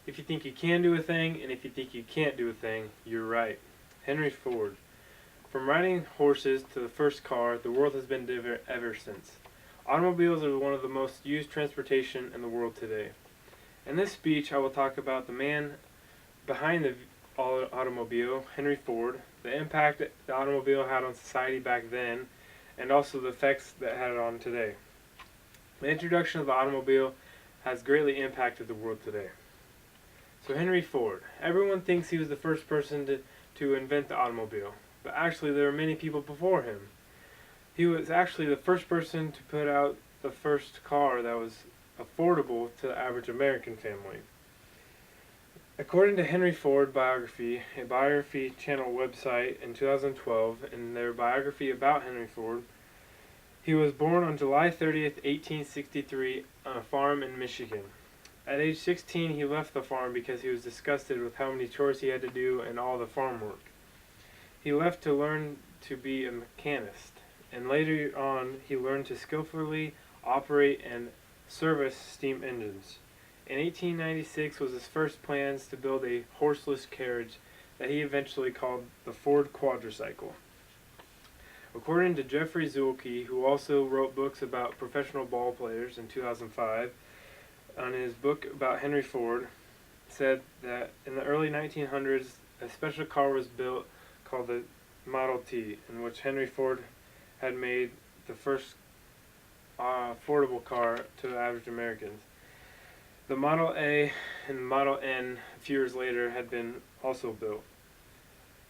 If you think you can do a thing, and if you think you can't do a thing, you're right. Henry Ford. From riding horses to the first car, the world has been different ever since. Automobiles are one of the most used transportation in the world today. In this speech, I will talk about the man behind the automobile, Henry Ford, the impact the automobile had on society back then, and also the effects that it had on today. The introduction of the automobile has greatly impacted the world today. So Henry Ford. Everyone thinks he was the first person to invent the automobile, but actually there were many people before him. He was actually the first person to put out the first car that was affordable to the average American family. According to Henry Ford Biography, a Biography Channel website in 2012, in their biography about Henry Ford, he was born on July 30th, 1863, on a farm in Michigan. At age 16, he left the farm because he was disgusted with how many chores he had to do and all the farm work. He left to learn to be a mechanist, and later on he learned to skillfully operate and service steam engines. In 1896 was his first plans to build a horseless carriage that he eventually called the Ford Quadricycle. According to Jeffrey Zuelke, who also wrote books about professional ball players in 2005, on his book about Henry Ford, said that in the early 1900s a special car was built called the Model T, in which Henry Ford had made the first affordable car to the average Americans. The Model A and Model N a few years later had been also built.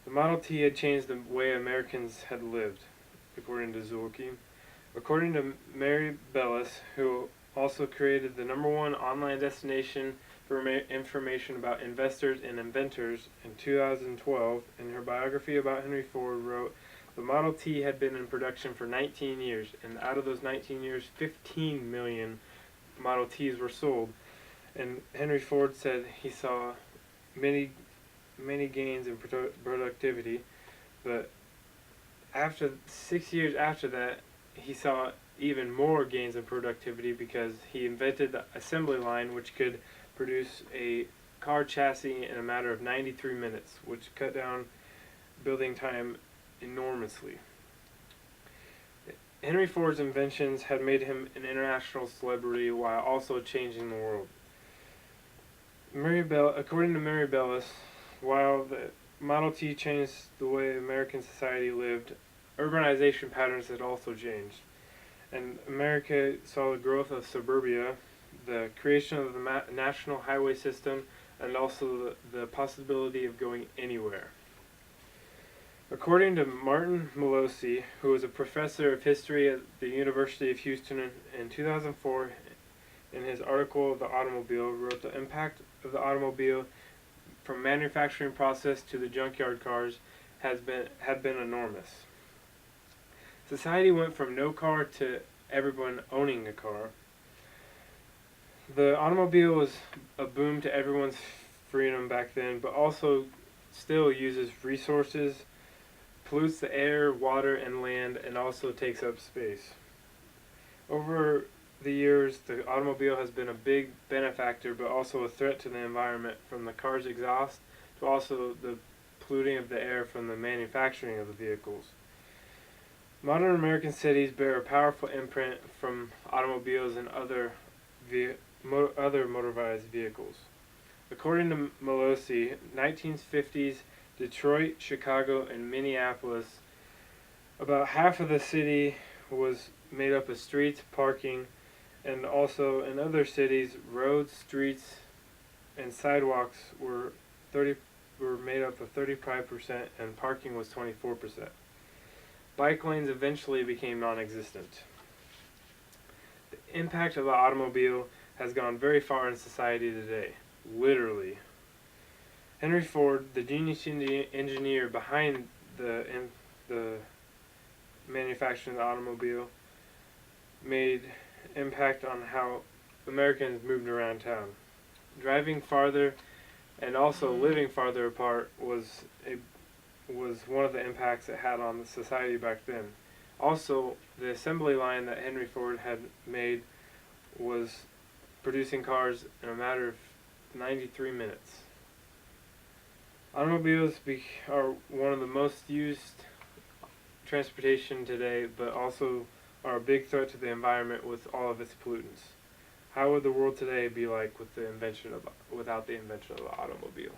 The Model T had changed the way Americans had lived, according to Zuelke. According to Mary Bellis, who also created the #1 online destination for information about investors and inventors in 2012, in her biography about Henry Ford wrote, the Model T had been in production for 19 years, and out of those 19 years, 15 million Model Ts were sold. And Henry Ford said he saw many gains in productivity, but after 6 years after that, he saw even more gains in productivity because he invented the assembly line, which could produce a car chassis in a matter of 93 minutes, which cut down building time enormously. Henry Ford's inventions had made him an international celebrity while also changing the world. According to Mary Bellis, while the Model T changed the way American society lived, urbanization patterns had also changed. And America saw the growth of suburbia, the creation of the national highway system, and also the possibility of going anywhere. According to Martin Molosi, who was a professor of history at the University of Houston in 2004, in his article of the automobile, wrote the impact of the automobile from manufacturing process to the junkyard cars had been enormous. Society went from no car to everyone owning a car. The automobile was a boom to everyone's freedom back then, but also still uses resources, pollutes the air, water, and land, and also takes up space. Over the years, the automobile has been a big benefactor, but also a threat to the environment, from the car's exhaust to also the polluting of the air from the manufacturing of the vehicles. Modern American cities bear a powerful imprint from automobiles and other motorized vehicles. According to Molosi, 1950s Detroit, Chicago, and Minneapolis, about half of the city was made up of streets, parking, and also in other cities, roads, streets, and sidewalks were made up of 35%, and parking was 24%. Bike lanes eventually became non-existent. The impact of the automobile has gone very far in society today, literally. Henry Ford, the genius engineer behind the manufacturing of the automobile, made impact on how Americans moved around town. Driving farther and also living farther apart was one of the impacts it had on the society back then. Also, the assembly line that Henry Ford had made was producing cars in a matter of 93 minutes. Automobiles are one of the most used transportation today, but also are a big threat to the environment with all of its pollutants. How would the world today be like without the invention of the automobile?